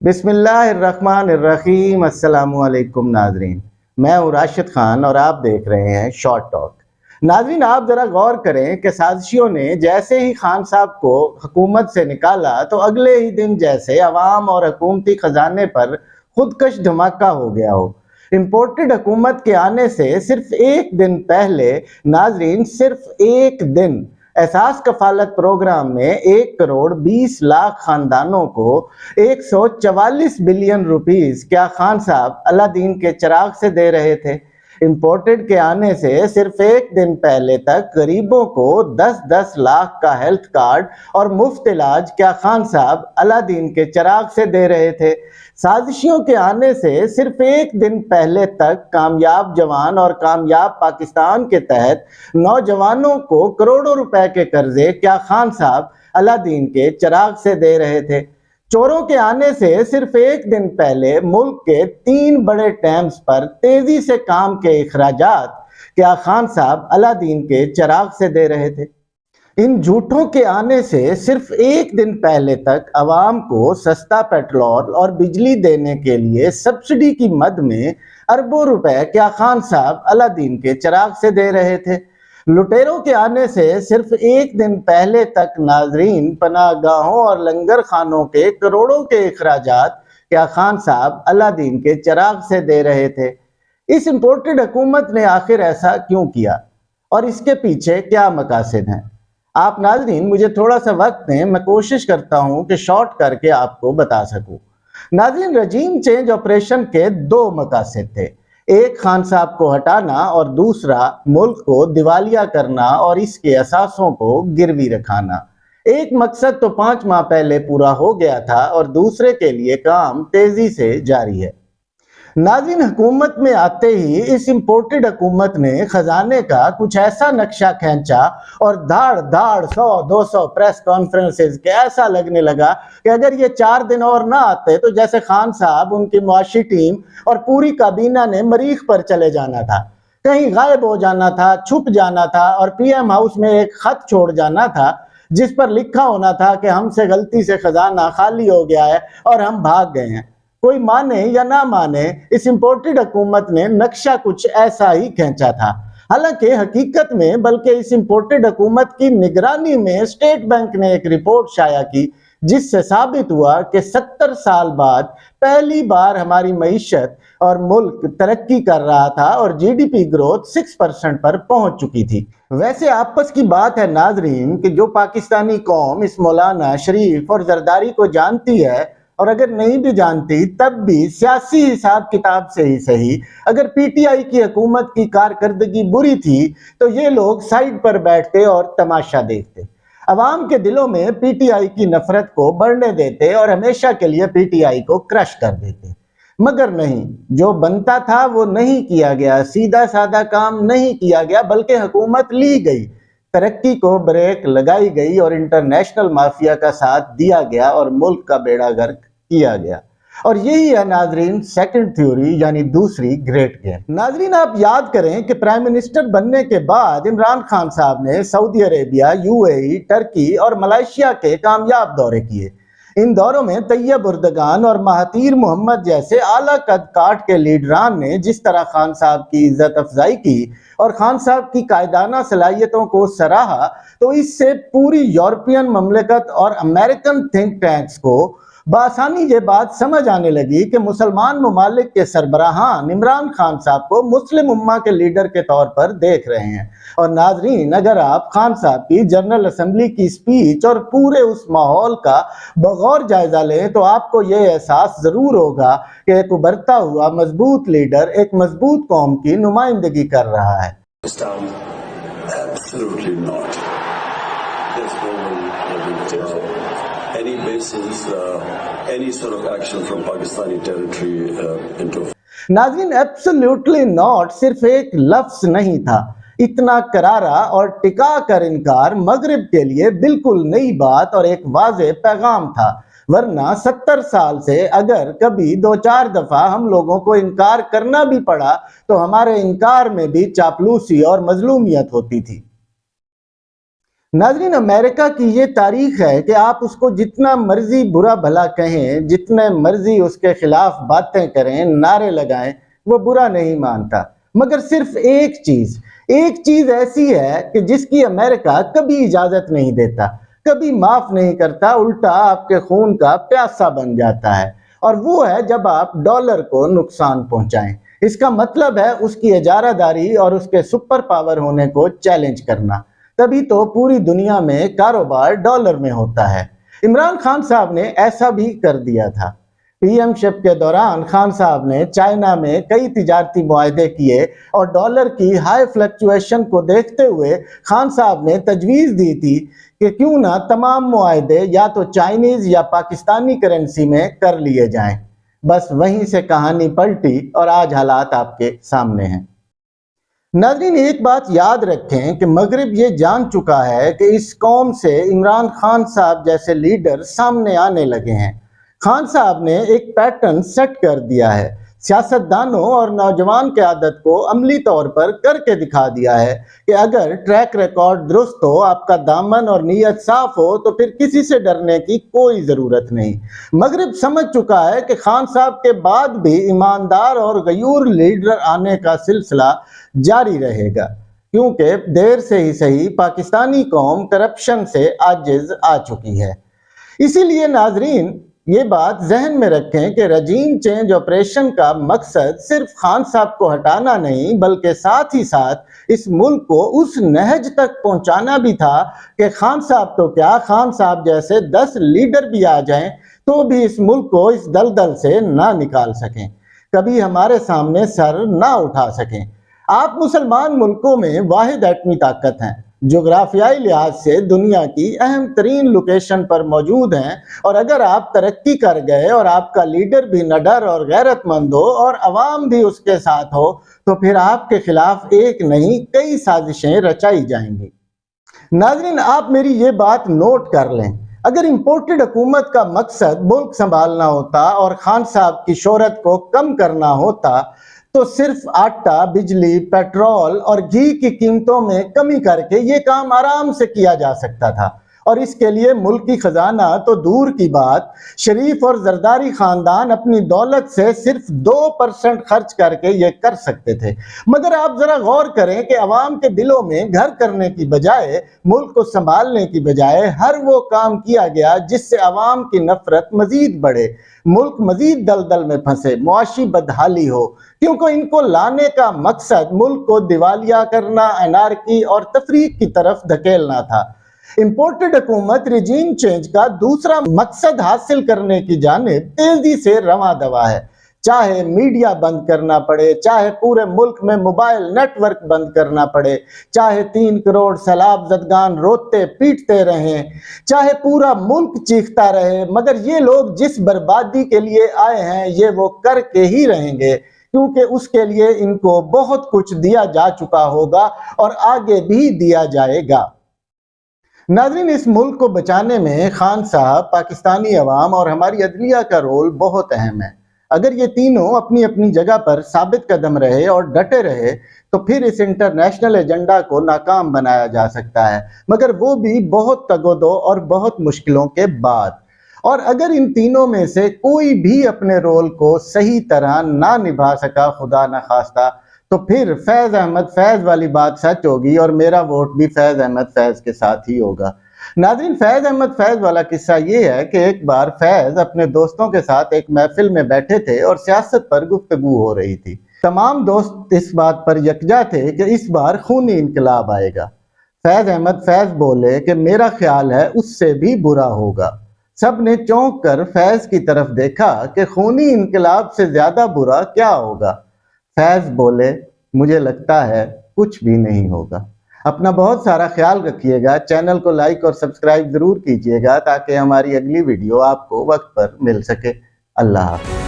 بسم اللہ الرحمن الرحیم۔ السلام علیکم ناظرین، میں ہوں راشد خان اور آپ دیکھ رہے ہیں شارٹ ٹاک۔ ناظرین، آپ ذرا غور کریں کہ سازشیوں نے جیسے ہی خان صاحب کو حکومت سے نکالا تو اگلے ہی دن جیسے عوام اور حکومتی خزانے پر خودکش دھماکہ ہو گیا ہو۔ امپورٹڈ حکومت کے آنے سے صرف ایک دن پہلے ناظرین، صرف ایک دن احساس کفالت پروگرام میں 1,20,00,000 خاندانوں کو 144 بلین روپیز کیا خان صاحب اللہ دین کے چراغ سے دے رہے تھے؟ امپورٹڈ کے آنے سے صرف ایک دن پہلے تک غریبوں کو 10-10 لاکھ کا ہیلتھ کارڈ اور مفت علاج کیا خان صاحب اللہ دین کے چراغ سے دے رہے تھے؟ سازشیوں کے آنے سے صرف ایک دن پہلے تک کامیاب جوان اور کامیاب پاکستان کے تحت نوجوانوں کو کروڑوں روپے کے قرضے کیا خان صاحب اللہ دین کے چراغ سے دے رہے تھے؟ چوروں کے آنے سے صرف ایک دن پہلے ملک کے 3 بڑے ڈیمز پر تیزی سے کام کے اخراجات کیا خان صاحب اللہ دین کے چراغ سے دے رہے تھے؟ ان جھوٹوں کے آنے سے صرف ایک دن پہلے تک عوام کو سستا پیٹرول اور بجلی دینے کے لیے سبسڈی کی مد میں اربوں روپے کیا خان صاحب اللہ دین کے چراغ سے دے رہے تھے؟ لٹیروں کے آنے سے صرف ایک دن پہلے تک ناظرین پناہ گاہوں اور لنگر خانوں کے کروڑوں کے اخراجات کیا خان صاحب اللہ دین کے چراغ سے دے رہے تھے؟ اس امپورٹڈ حکومت نے آخر ایسا کیوں کیا اور اس کے پیچھے کیا مقاصد ہیں؟ آپ ناظرین مجھے تھوڑا سا وقت دیں، میں کوشش کرتا ہوں کہ شارٹ کر کے آپ کو بتا سکوں۔ ناظرین، رجیم چینج آپریشن کے 2 مقاصد تھے، ایک خان صاحب کو ہٹانا اور دوسرا ملک کو دیوالیہ کرنا اور اس کے اثاثوں کو گروی رکھانا۔ ایک مقصد تو 5 ماہ پہلے پورا ہو گیا تھا اور دوسرے کے لیے کام تیزی سے جاری ہے۔ ناظرین، حکومت میں آتے ہی اس امپورٹڈ حکومت نے خزانے کا کچھ ایسا نقشہ کھینچا اور دھاڑ دھاڑ 100-200 پریس کانفرنسز کے ایسا لگنے لگا کہ اگر یہ 4 دن اور نہ آتے تو جیسے خان صاحب، ان کی معاشی ٹیم اور پوری کابینہ نے مریخ پر چلے جانا تھا، کہیں غائب ہو جانا تھا، چھپ جانا تھا اور پی ایم ہاؤس میں ایک خط چھوڑ جانا تھا جس پر لکھا ہونا تھا کہ ہم سے غلطی سے خزانہ خالی ہو گیا ہے اور ہم بھاگ گئے ہیں۔ کوئی مانے یا نہ مانے، اس امپورٹڈ حکومت نے نقشہ کچھ ایسا ہی کھینچا تھا۔ حالانکہ حقیقت میں بلکہ اس امپورٹڈ حکومت کی نگرانی میں اسٹیٹ بینک نے ایک رپورٹ شائع کی جس سے ثابت ہوا کہ 70 سال بعد پہلی بار ہماری معیشت اور ملک ترقی کر رہا تھا اور جی ڈی پی گروتھ 6% پر پہنچ چکی تھی۔ ویسے آپس کی بات ہے ناظرین کہ جو پاکستانی قوم اس مولانا شریف اور زرداری کو جانتی ہے، اور اگر نہیں بھی جانتی تب بھی سیاسی حساب کتاب سے ہی صحیح، اگر پی ٹی آئی کی حکومت کی کارکردگی بری تھی تو یہ لوگ سائیڈ پر بیٹھتے اور تماشا دیکھتے، عوام کے دلوں میں پی ٹی آئی کی نفرت کو بڑھنے دیتے اور ہمیشہ کے لیے پی ٹی آئی کو کرش کر دیتے۔ مگر نہیں، جو بنتا تھا وہ نہیں کیا گیا، سیدھا سادہ کام نہیں کیا گیا، بلکہ حکومت لی گئی، ترقی کو بریک لگائی گئی اور انٹرنیشنل مافیا کا ساتھ دیا گیا اور ملک کا بیڑا غرق کیا گیا۔ اور یہی ہے ناظرین سیکنڈ تھیوری، یعنی دوسری گریٹ گیم۔ ناظرین، آپ یاد کریں کہ پرائم منسٹر بننے کے بعد عمران خان صاحب نے Saudi Arabia, U A E, Turkey اور ملائیشیا کے کامیاب دورے کیے۔ ان دوروں میں طیب اردگان اور مہاتیر محمد جیسے اعلیٰ قد کاٹ کے لیڈران نے جس طرح خان صاحب کی عزت افزائی کی اور خان صاحب کی قائدانہ صلاحیتوں کو سراہا، تو اس سے پوری یورپین مملکت اور امریکن تھنک ٹینکس کو بآسانی یہ بات سمجھ آنے لگی کہ مسلمان ممالک کے سربراہان عمران خان صاحب کو مسلم امہ کے لیڈر کے طور پر دیکھ رہے ہیں۔ اور ناظرین، اگر آپ خان صاحب کی جنرل اسمبلی کی سپیچ اور پورے اس ماحول کا بغور جائزہ لیں تو آپ کو یہ احساس ضرور ہوگا کہ ایک ابھرتا ہوا مضبوط لیڈر ایک مضبوط قوم کی نمائندگی کر رہا ہے۔ ناظرین، ایبسلیوٹلی ناٹ صرف ایک لفظ نہیں تھا، اتنا کرارا اور ٹکا کر انکار مغرب کے لیے بالکل نئی بات اور ایک واضح پیغام تھا، ورنہ 70 سال سے اگر کبھی 2-4 دفعہ ہم لوگوں کو انکار کرنا بھی پڑا تو ہمارے انکار میں بھی چاپلوسی اور مظلومیت ہوتی تھی۔ नाज़रीन, अमेरिका की ये तारीख है कि आप उसको जितना मर्जी बुरा भला कहें, जितने मर्जी उसके खिलाफ बातें करें, नारे लगाएं, वो बुरा नहीं मानता। मगर सिर्फ एक चीज ऐसी है कि जिसकी अमेरिका कभी इजाजत नहीं देता, कभी माफ नहीं करता, उल्टा आपके खून का प्यासा बन जाता है, और वो है जब आप डॉलर को नुकसान पहुंचाएं। इसका मतलब है उसकी इजारादारी और उसके सुपर पावर होने को चैलेंज करना। तभी तो पूरी दुनिया में कारोबार डॉलर में होता है। इमरान खान साहब ने ऐसा भी कर दिया था। पीएमशिप के दौरान खान साहब ने चाइना में कई तिजारती मुआहदे किए और डॉलर की हाई फ्लक्चुएशन को देखते हुए खान साहब ने तजवीज़ दी थी कि क्यों ना तमाम मुआहदे या तो चाइनीज़ या पाकिस्तानी करेंसी में कर लिए जाएं। बस वहीं से कहानी पलटी और आज हालात आपके सामने हैं। नाज़रीन, एक बात याद रखें कि मगरिब ये जान चुका है कि इस कौम से इमरान खान साहब जैसे लीडर सामने आने लगे हैं। खान साहब ने एक पैटर्न सेट कर दिया है। सियासतदानों और नौजवान की आदत को अमली तौर पर करके दिखा दिया है कि अगर ट्रैक रिकॉर्ड दुरुस्त हो, आपका दामन और नीयत साफ हो, तो फिर किसी से डरने की कोई ज़रूरत नहीं। मगरिब समझ चुका है कि खान साहब के बाद भी ईमानदार और गयूर लीडर आने का सिलसिला जारी रहेगा, क्योंकि देर से ही सही पाकिस्तानी कौम करप्शन से आजिज आ चुकी है। इसीलिए नाजरीन, ये बात जहन में रखें कि रजीम चेंज ऑपरेशन का मकसद सिर्फ खान साहब को हटाना नहीं, बल्कि साथ ही साथ इस मुल्क को उस नहज तक पहुंचाना भी था कि खान साहब तो क्या, खान साहब जैसे 10 लीडर भी आ जाएं तो भी इस मुल्क को इस दलदल से ना निकाल सकें, कभी हमारे सामने सर ना उठा सकें। आप मुसलमान मुल्कों में वाहिद एटमी ताकत हैं, जोग्राफियाई लिहाज से दुनिया की अहम तरीन लोकेशन पर मौजूद हैं, और अगर आप तरक्की कर गए और आपका लीडर भी निडर और गैरतमंद हो और अवाम भी उसके साथ हो, तो फिर आपके खिलाफ एक नहीं कई साजिशें रचाई जाएंगी। नाज़रीन, आप मेरी ये बात नोट कर लें, अगर इम्पोर्टेड हुकूमत का मकसद मुल्क संभालना होता और खान साहब की शोहरत को कम करना होता तो सिर्फ आटा, बिजली, पेट्रोल और घी की कीमतों में कमी करके ये काम आराम से किया जा सकता था, और इसके लिए मुल्की खजाना तो दूर की बात, शरीफ और जरदारी खानदान अपनी दौलत से सिर्फ 2% खर्च करके ये कर सकते थे। मगर आप जरा गौर करें कि अवाम के दिलों में घर करने की बजाय, मुल्क को संभालने की बजाय हर वो काम किया गया जिससे अवाम की नफरत मजीद बढ़े, मुल्क मजीद दलदल में फंसे, मुआशी बदहाली हो, क्योंकि इनको लाने का मकसद मुल्क को दिवालिया करना, अनारकी और तफरीक की तरफ धकेलना था। इम्पोर्टेड हुकूमत रिजीम चेंज का दूसरा मकसद हासिल करने की जानिब तेजी से रवां दवा है। चाहे मीडिया बंद करना पड़े, चाहे पूरे मुल्क में मोबाइल नेटवर्क बंद करना पड़े, चाहे 3 करोड़ सैलाब ज़दगान रोते पीटते रहें, चाहे पूरा मुल्क चीखता रहे, मगर ये लोग जिस बर्बादी के लिए आए हैं ये वो करके ही रहेंगे, क्योंकि उसके लिए इनको बहुत कुछ दिया जा चुका होगा और आगे भी दिया जाएगा। नाज़रीन, इस मुल्क को बचाने में खान साहब, पाकिस्तानी अवाम और हमारी अदलिया का रोल बहुत अहम है। अगर ये तीनों अपनी अपनी जगह पर साबित कदम रहे और डटे रहे तो फिर इस इंटरनेशनल एजेंडा को नाकाम बनाया जा सकता है, मगर वो भी बहुत तगोदो और बहुत मुश्किलों के बाद। और अगर इन तीनों में से कोई भी अपने रोल को सही तरह ना निभा सका, खुदा न खास्ता, तो फिर फैज़ अहमद फैज़ वाली बात सच होगी और मेरा वोट भी फैज़ अहमद फैज़ के साथ ही होगा। नाज़रीन, फैज़ अहमद फैज़ वाला किस्सा ये है कि एक बार फैज़ अपने दोस्तों के साथ एक महफिल में बैठे थे और सियासत पर गुफ्तगू हो रही थी। तमाम दोस्त इस बात पर यकजा थे कि इस बार खूनी इनकलाब आएगा। फैज़ अहमद फैज़ बोले कि मेरा ख्याल है उससे भी बुरा होगा। सब ने चौंक कर फैज़ की तरफ देखा कि खूनी इनकलाब से ज्यादा बुरा क्या होगा। फैज़ बोले, मुझे लगता है कुछ भी नहीं होगा। अपना बहुत सारा ख्याल रखिएगा। चैनल को लाइक और सब्सक्राइब जरूर कीजिएगा ताकि हमारी अगली वीडियो आपको वक्त पर मिल सके। अल्लाह हाफ़िज़।